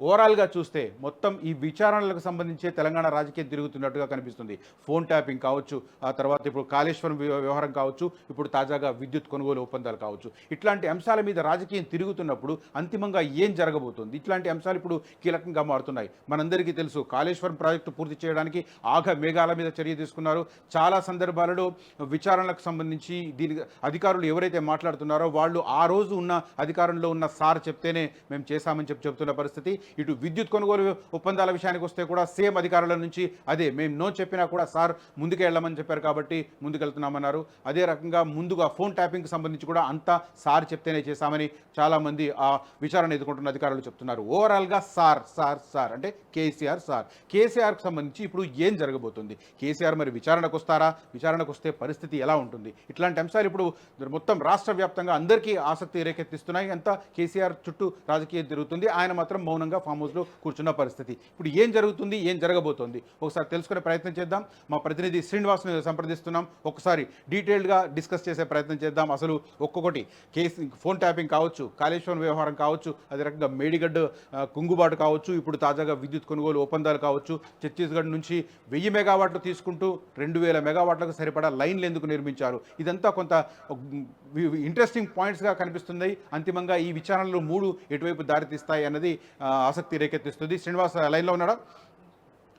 ఓవరాల్గా చూస్తే మొత్తం ఈ విచారణలకు సంబంధించే తెలంగాణ రాజకీయం తిరుగుతున్నట్టుగా కనిపిస్తుంది. ఫోన్ ట్యాపింగ్ కావచ్చు, ఆ తర్వాత ఇప్పుడు కాళేశ్వరం వ్యవహారం కావచ్చు, ఇప్పుడు తాజాగా విద్యుత్ కొనుగోలు ఒప్పందాలు కావచ్చు, ఇట్లాంటి అంశాల మీద రాజకీయం తిరుగుతున్నప్పుడు అంతిమంగా ఏం జరగబోతుంది? ఇట్లాంటి అంశాలు ఇప్పుడు కీలకంగా మారుతున్నాయి. మనందరికీ తెలుసు, కాళేశ్వరం ప్రాజెక్టు పూర్తి చేయడానికి మేఘాల మీద చర్య తీసుకున్నారు. చాలా సందర్భాలలో విచారణలకు సంబంధించి దీనికి అధికారులు ఎవరైతే మాట్లాడుతున్నారో వాళ్ళు ఆ రోజు ఉన్న అధికారంలో ఉన్న సార్ చెప్తేనే మేము చేశామని చెప్తున్న పరిస్థితి. ఇటు విద్యుత్ కొనుగోలు ఒప్పందాల విషయానికి వస్తే కూడా సేమ్ అధికారుల నుంచి అదే, మేము నో చెప్పినా కూడా సార్ ముందుకు వెళ్ళమని చెప్పారు కాబట్టి ముందుకెళ్తున్నామన్నారు. అదే రకంగా ముందుగా ఫోన్ ట్యాపింగ్కి సంబంధించి కూడా అంతా సార్ చెప్తేనే చేశామని చాలామంది ఆ విచారణ ఎదుర్కొంటున్న అధికారులు చెప్తున్నారు. ఓవరాల్గా సార్ సార్ సార్ అంటే కేసీఆర్ సార్. కేసీఆర్కి సంబంధించి ఇప్పుడు ఏం జరగబోతుంది? కేసీఆర్ మరి విచారణకు వస్తారా? విచారణకు వస్తే పరిస్థితి ఎలా ఉంటుంది? ఇట్లాంటి అంశాలు ఇప్పుడు మొత్తం రాష్ట్ర వ్యాప్తంగా అందరికీ ఆసక్తి రేకెత్తిస్తున్నాయి. అంతా కేసీఆర్ చుట్టూ రాజకీయం జరుగుతుంది. ఆయన మాత్రం మౌనంగా ఫామ్ హౌస్లో కూర్చున్న పరిస్థితి. ఇప్పుడు ఏం జరుగుతుంది, ఏం జరగబోతోంది ఒకసారి తెలుసుకునే ప్రయత్నం చేద్దాం. మా ప్రతినిధి శ్రీనివాస్ని సంప్రదిస్తున్నాం. ఒకసారి డీటెయిల్డ్గా డిస్కస్ చేసే ప్రయత్నం చేద్దాం. అసలు ఒక్కొక్కటి ఫోన్ ట్యాపింగ్ కావచ్చు, కాళేశ్వరం వ్యవహారం కావచ్చు, అదే రకంగా మేడిగడ్డ కుంగుబాటు కావచ్చు, ఇప్పుడు తాజాగా విద్యుత్ కొనుగోలు ఒప్పందాలు కావచ్చు, ఛత్తీస్గఢ్ నుంచి 1000 మెగావాట్లు తీసుకుంటూ 2000 మెగావాట్లకు సరిపడా లైన్లు ఎందుకు నిర్మించారు? ఇదంతా కొంత ఇంట్రెస్టింగ్ పాయింట్స్గా కనిపిస్తుంది. అంతిమంగా ఈ విచారణలు 3 ఎటువైపు దారితీస్తాయి అన్నది ఆసక్తి రేకెత్తిస్తుంది. శ్రీనివాస్ లైన్లో ఉన్నాడా?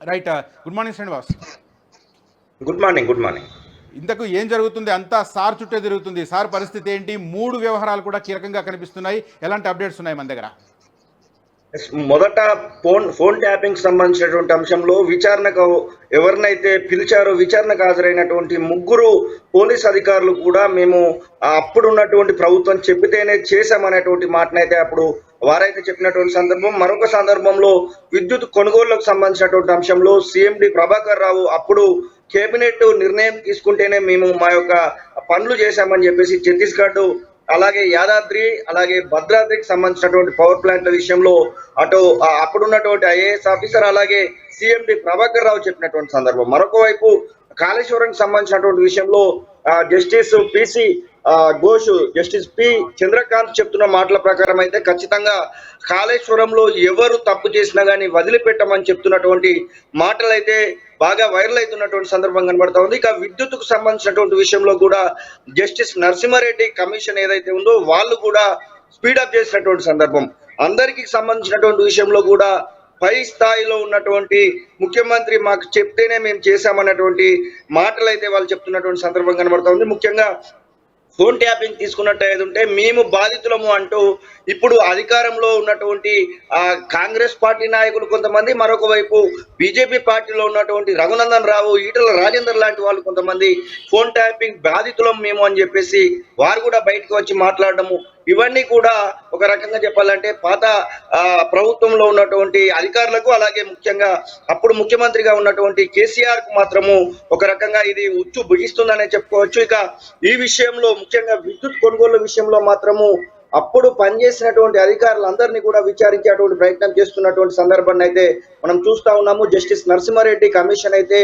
Right. Good morning Srinivas. Good morning. ఇంతకు ఏం జరుగుతుంది? అంతా సార్ చుట్టే జరుగుతుంది. సార్ పరిస్థితి ఏంటి? 3 వ్యవహారాలు కూడా కీలకంగా కనిపిస్తున్నాయి. ఎలాంటి అప్డేట్స్ ఉన్నాయి మన దగ్గర? మొదట ఫోన్ ట్యాపింగ్ సంబంధించినటువంటి అంశంలో విచారణకు ఎవరినైతే పిలిచారో విచారణకు హాజరైనటువంటి 3 పోలీస్ అధికారులు కూడా మేము అప్పుడున్నటువంటి ప్రభుత్వం చెప్పితేనే చేశామనేటువంటి మాటనైతే అప్పుడు వారైతే చెప్పినటువంటి సందర్భం. మరొక సందర్భంలో విద్యుత్ కొనుగోళ్లకు సంబంధించినటువంటి అంశంలో సీఎండి ప్రభాకర్ రావు అప్పుడు కేబినెట్ నిర్ణయం తీసుకుంటేనే మేము మా యొక్క పనులు చేశామని చెప్పేసి ఛత్తీస్గఢ్, అలాగే యాదాద్రి, అలాగే భద్రాద్రికి సంబంధించినటువంటి పవర్ ప్లాంట్ల విషయంలో అటు అప్పుడున్నటువంటి ఐఏఎస్ ఆఫీసర్ అలాగే సీఎండి ప్రభాకర్ రావు చెప్పినటువంటి సందర్భం. మరొక వైపు కాళేశ్వరానికి సంబంధించినటువంటి విషయంలో justice PC Ghosh, justice P Chandrakant చెప్తున్న మాటల ప్రకారం అయితే ఖచ్చితంగా కాళేశ్వరంలో ఎవరు తప్పు చేసినా కానీ వదిలిపెట్టమని చెప్తున్నటువంటి మాటలు అయితే బాగా వైరల్ అవుతున్నటువంటి సందర్భం కనబడతా ఉంది. ఇక విద్యుత్కు సంబంధించినటువంటి విషయంలో కూడా జస్టిస్ నరసింహారెడ్డి కమిషన్ ఏదైతే ఉందో వాళ్ళు కూడా స్పీడప్ చేసినటువంటి సందర్భం. అందరికీ సంబంధించినటువంటి విషయంలో కూడా పై స్థాయిలో ఉన్నటువంటి ముఖ్యమంత్రి మాకు చెప్తేనే మేము చేశామన్నటువంటి మాటలు అయితే వాళ్ళు చెప్తున్నటువంటి సందర్భం కనబడతా ఉంది. ముఖ్యంగా ఫోన్ ట్యాపింగ్ తీసుకున్నట్టు ఉంటే మేము బాధితులము అంటూ ఇప్పుడు అధికారంలో ఉన్నటువంటి కాంగ్రెస్ పార్టీ నాయకులు కొంతమంది, మరొక వైపు బీజేపీ పార్టీలో ఉన్నటువంటి రఘునందన్ రావు, ఈటల రాజేందర్ లాంటి వాళ్ళు కొంతమంది ఫోన్ ట్యాపింగ్ బాధితులం మేము అని చెప్పేసి వారు కూడా బయటకు వచ్చి మాట్లాడడము, ఇవన్నీ కూడా ఒక రకంగా చెప్పాలంటే పాత ప్రభుత్వంలో ఉన్నటువంటి అధికారులకు అలాగే ముఖ్యంగా అప్పుడు ముఖ్యమంత్రిగా ఉన్నటువంటి కేసీఆర్ కు మాత్రము ఒక రకంగా ఇది ఉచ్చు బిగిస్తుందనే చెప్పుకోవచ్చు. ఇక ఈ విషయంలో ముఖ్యంగా విద్యుత్ కొనుగోలు విషయంలో మాత్రము అప్పుడు పనిచేసినటువంటి అధికారులందరినీ కూడా విచారించేటువంటి ప్రయత్నం చేస్తున్నటువంటి సందర్భాన్ని అయితే మనం చూస్తా ఉన్నాము. జస్టిస్ నరసింహారెడ్డి కమిషన్ అయితే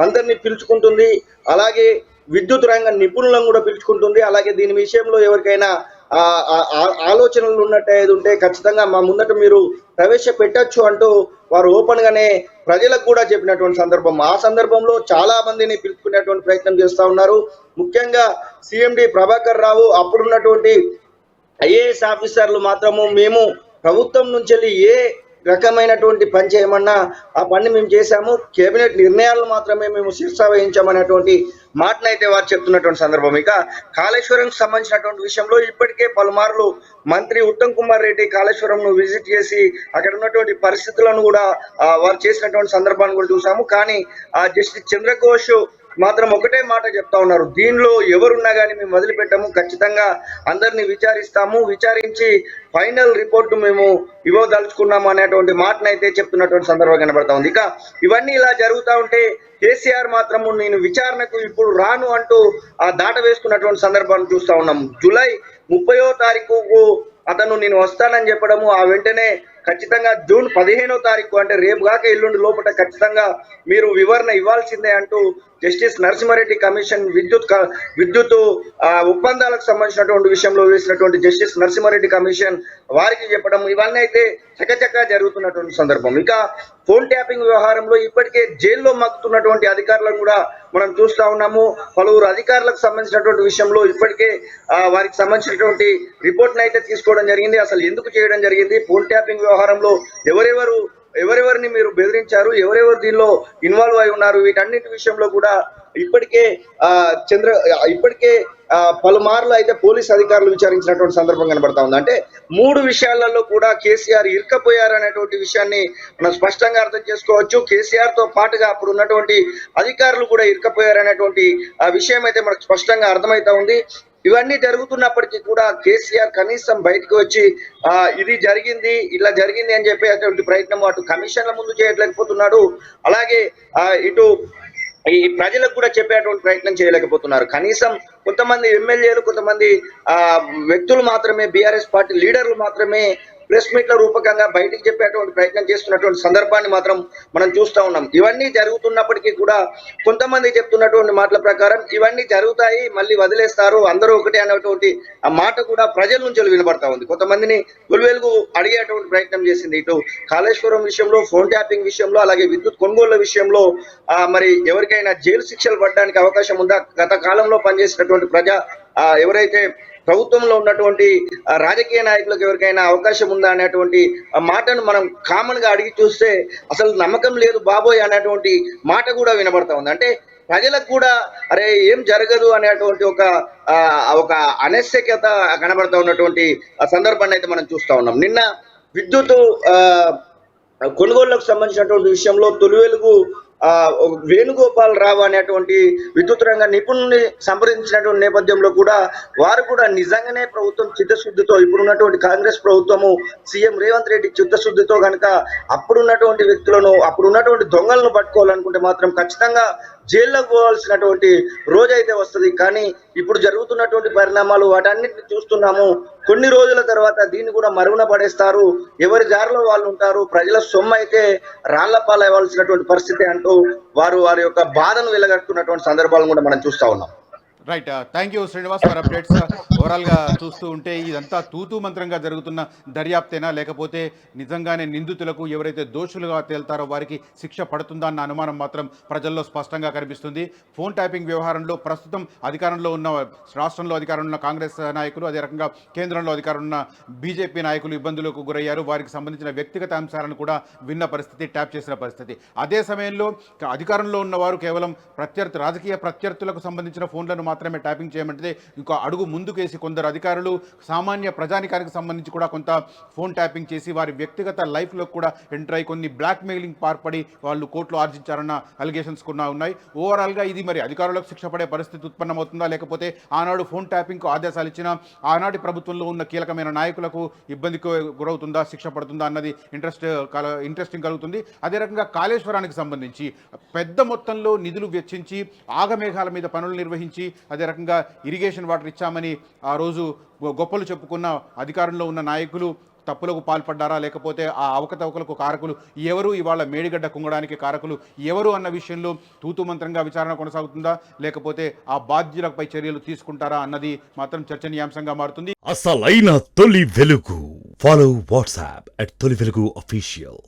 అందరినీ పిలుచుకుంటుంది, అలాగే విద్యుత్ రంగ నిపుణులను కూడా పిలుచుకుంటుంది. అలాగే దీని విషయంలో ఎవరికైనా ఆలోచనలు ఉన్నట్టు ఉంటే ఖచ్చితంగా మా ముందట మీరు ప్రవేశపెట్టచ్చు అంటూ వారు ఓపెన్ గానే ప్రజలకు కూడా చెప్పినటువంటి సందర్భం. ఆ సందర్భంలో చాలా మందిని పిలుచుకునేటువంటి ప్రయత్నం చేస్తా ఉన్నారు. ముఖ్యంగా సీఎండి ప్రభాకర్ రావు, అప్పుడున్నటువంటి ఐఏఎస్ ఆఫీసర్లు మాత్రము మేము ప్రభుత్వం నుంచి వెళ్ళి ఏ రకమైనటువంటి పని చేయమన్నా ఆ పని మేము చేశాము, కేబినెట్ నిర్ణయాలు మాత్రమే మేము శిరసావహించామనేటువంటి మాటనైతే వారు చెప్తున్నటువంటి సందర్భం. ఇక కాళేశ్వరంకి సంబంధించినటువంటి విషయంలో ఇప్పటికే పలుమార్లు మంత్రి ఉత్తమ్ కుమార్ రెడ్డి కాళేశ్వరంను విజిట్ చేసి అక్కడ ఉన్నటువంటి పరిస్థితులను కూడా వారు చేసినటువంటి సందర్భాన్ని కూడా చూసాము. కానీ జస్టిస్ చంద్రఘోష్ మాత్రం ఒకటే మాట చెప్తా ఉన్నారు, దీనిలో ఎవరున్నా కానీ మేము వదిలిపెట్టాము, ఖచ్చితంగా అందరినీ విచారిస్తాము, విచారించి ఫైనల్ రిపోర్టు మేము ఇవ్వదలుచుకున్నాము అనేటువంటి మాటనైతే చెప్తున్నటువంటి సందర్భం కనబడతా ఉంది. ఇక ఇవన్నీ ఇలా జరుగుతూ ఉంటే కేసీఆర్ మాత్రము నేను విచారణకు ఇప్పుడు రాను అంటూ దాట వేసుకున్నటువంటి సందర్భాన్ని చూస్తా ఉన్నాం. జూలై 30వ తారీఖుకు అతను నేను వస్తానని చెప్పడము, ఆ వెంటనే ఖచ్చితంగా జూన్ 15వ తారీఖు అంటే రేపు కాక ఎల్లుండి లోపల ఖచ్చితంగా మీరు వివరణ ఇవ్వాల్సిందే అంటూ జస్టిస్ నరసింహారెడ్డి కమిషన్ విద్యుత్ ఒప్పందాలకు సంబంధించినటువంటి విషయంలో వేసినటువంటి జస్టిస్ నరసింహారెడ్డి కమిషన్ వారికి చెప్పడం ఇవన్నీ అయితే చకచకా జరుగుతున్నటువంటి సందర్భం. ఇక ఫోన్ ట్యాపింగ్ వ్యవహారంలో ఇప్పటికే జైల్లో మగ్గుతున్నటువంటి అధికారులను కూడా మనం చూస్తా ఉన్నాము. పలువురు అధికారులకు సంబంధించినటువంటి విషయంలో ఇప్పటికే వారికి సంబంధించినటువంటి రిపోర్ట్ని అయితే తీసుకోవడం జరిగింది. అసలు ఎందుకు చేయడం జరిగింది, ఫోన్ ట్యాపింగ్ వ్యవహారంలో ఎవరెవరిని మీరు బెదిరించారు, ఎవరెవరు దీనిలో ఇన్వాల్వ్ అయి ఉన్నారు, వీటన్నిటి విషయంలో కూడా ఇప్పటికే పలుమార్లు అయితే పోలీస్ అధికారులు విచారించినటువంటి సందర్భం కనబడతా ఉంది. అంటే 3 విషయాలలో కూడా కేసీఆర్ ఇరుక్కపోయారు అనేటువంటి విషయాన్ని మనం స్పష్టంగా అర్థం చేసుకోవచ్చు. కేసీఆర్ తో పాటుగా అప్పుడు ఉన్నటువంటి అధికారులు కూడా ఇరుక్కపోయారు అనేటువంటి విషయం అయితే మనకు స్పష్టంగా అర్థమవుతా ఉంది. ఇవన్నీ జరుగుతున్నప్పటికీ కూడా కేసీఆర్ కనీసం బయటకు వచ్చి ఇది జరిగింది, ఇలా జరిగింది అని చెప్పేటువంటి ప్రయత్నం అటు కమిషన్ల ముందు చేయలేకపోతున్నాడు, అలాగే ఇటు ఈ ప్రజలకు కూడా చెప్పేటువంటి ప్రయత్నం చేయలేకపోతున్నారు. కనీసం కొంతమంది ఎమ్మెల్యేలు, కొంతమంది వ్యక్తులు మాత్రమే, బీఆర్ఎస్ పార్టీ లీడర్లు మాత్రమే ప్రెస్ మీట్ల రూపకంగా బయటికి చెప్పేటువంటి ప్రయత్నం చేస్తున్నటువంటి సందర్భాన్ని మాత్రం మనం చూస్తా ఉన్నాం. ఇవన్నీ జరుగుతున్నప్పటికీ కూడా కొంతమంది చెప్తున్నటువంటి మాటల ప్రకారం ఇవన్నీ జరుగుతాయి, మళ్ళీ వదిలేస్తారు, అందరూ ఒకటే అనేటువంటి ఆ మాట కూడా ప్రజల నుంచి వినబడతా ఉంది. కొంతమందిని వెలుగు అడిగేటువంటి ప్రయత్నం చేసింది. ఇటు కాళేశ్వరం విషయంలో, ఫోన్ ట్యాపింగ్ విషయంలో, అలాగే విద్యుత్ కొనుగోళ్ల విషయంలో మరి ఎవరికైనా జైలు శిక్షలు పడడానికి అవకాశం ఉందా, గత కాలంలో పనిచేసినటువంటి ఎవరైతే ప్రభుత్వంలో ఉన్నటువంటి రాజకీయ నాయకులకు ఎవరికైనా అవకాశం ఉందా అనేటువంటి మాటను మనం కామన్ గా అడిగి చూస్తే అసలు నమ్మకం లేదు బాబోయ్ అనేటువంటి మాట కూడా వినబడతా ఉంది. అంటే ప్రజలకు కూడా అరే ఏం జరగదు అనేటువంటి ఒక అనైశ్చర్యత కనబడతా ఉన్నటువంటి సందర్భాన్ని అయితే మనం చూస్తా ఉన్నాం. నిన్న విద్యుత్ కొనుగోళ్లకు సంబంధించినటువంటి విషయంలో తొలి వెలుగు వేణుగోపాల్ రావు అనేటువంటి విద్యుత్ రంగ నిపుణుల్ని సంప్రదించినటువంటి నేపథ్యంలో కూడా వారు కూడా నిజంగానే ప్రభుత్వం చిత్తశుద్ధితో, ఇప్పుడున్నటువంటి కాంగ్రెస్ ప్రభుత్వము సీఎం రేవంత్ రెడ్డి చిత్తశుద్ధితో కనుక అప్పుడున్నటువంటి వ్యక్తులను, అప్పుడున్నటువంటి దొంగలను పట్టుకోవాలనుకుంటే మాత్రం ఖచ్చితంగా జైల్లోకి పోవాల్సినటువంటి రోజైతే వస్తుంది. కానీ ఇప్పుడు జరుగుతున్నటువంటి పరిణామాలు వాటన్నిటిని చూస్తున్నాము. కొన్ని రోజుల తర్వాత దీన్ని కూడా మరుగున పడేస్తారు, ఎవరి జారిలో వాళ్ళు ఉంటారు, ప్రజల సొమ్ము అయితే రాళ్ల పాలవ్వాల్సినటువంటి పరిస్థితి అంటూ వారి యొక్క బాధను వెలగట్టుకున్నటువంటి సందర్భాలను కూడా మనం చూస్తా ఉన్నాం. Right, thank you Srinivas for updates. ఓవరాల్గా చూస్తూ ఉంటే ఇదంతా తూతూ మంత్రంగా జరుగుతున్న దర్యాప్తేనా, లేకపోతే నిజంగానే నిందితులకు ఎవరైతే దోషులుగా తేల్తారో వారికి శిక్ష పడుతుందా అన్న అనుమానం మాత్రం ప్రజల్లో స్పష్టంగా కనిపిస్తుంది. ఫోన్ ట్యాపింగ్ వ్యవహారంలో ప్రస్తుతం అధికారంలో ఉన్న, రాష్ట్రంలో అధికారంలో ఉన్న కాంగ్రెస్ నాయకులు, అదే రకంగా కేంద్రంలో అధికారంలో ఉన్న బీజేపీ నాయకులు ఇబ్బందులకు గురయ్యారు. వారికి సంబంధించిన వ్యక్తిగత అంశాలను కూడా విన్న పరిస్థితి, ట్యాప్ చేసిన పరిస్థితి. అదే సమయంలో అధికారంలో ఉన్నవారు కేవలం రాజకీయ ప్రత్యర్థులకు సంబంధించిన ఫోన్లను మాత్రమే ట్యాపింగ్ చేయమంటే ఇంకో అడుగు ముందుకేసి కొందరు అధికారులు సామాన్య ప్రజానికానికి సంబంధించి కూడా కొంత ఫోన్ ట్యాపింగ్ చేసి వారి వ్యక్తిగత లైఫ్లో కూడా ఎంటర్ అయి కొన్ని బ్లాక్ మెయిలింగ్ పాల్పడి వాళ్ళు కోర్టులో ఆర్జించారన్న అలిగేషన్స్ కూడా ఉన్నాయి. ఓవరాల్గా ఇది మరి అధికారులకు శిక్ష పడే పరిస్థితి ఉత్పన్నమవుతుందా, లేకపోతే ఆనాడు ఫోన్ ట్యాపింగ్కు ఆదేశాలు ఇచ్చిన ఆనాటి ప్రభుత్వంలో ఉన్న కీలకమైన నాయకులకు ఇబ్బందికి గురవుతుందా, శిక్ష పడుతుందా అన్నది ఇంట్రెస్టింగ్ కలుగుతుంది. అదే రకంగా కాళేశ్వరానికి సంబంధించి పెద్ద మొత్తంలో నిధులు వెచ్చించి ఆగమేఘాల మీద పనులు నిర్వహించి అదే రకంగా ఇరిగేషన్ వాటర్ ఇచ్చామని ఆ రోజు గొప్పలు చెప్పుకున్న అధికారంలో ఉన్న నాయకులు తప్పులకు పాల్పడ్డారా, లేకపోతే ఆ అవకతవకలకు కారకులు ఎవరు, ఇవాళ మేడిగడ్డ కుంగడానికి కారకులు ఎవరు అన్న విషయంలో తూతుమంత్రంగా విచారణ కొనసాగుతుందా, లేకపోతే ఆ బాధ్యులపై చర్యలు తీసుకుంటారా అన్నది మాత్రం చర్చనీయాంశంగా మారుతుంది. అసలైన తొలి వెలుగు. ఫాలో వాట్సాప్ @తొలి వెలుగు official.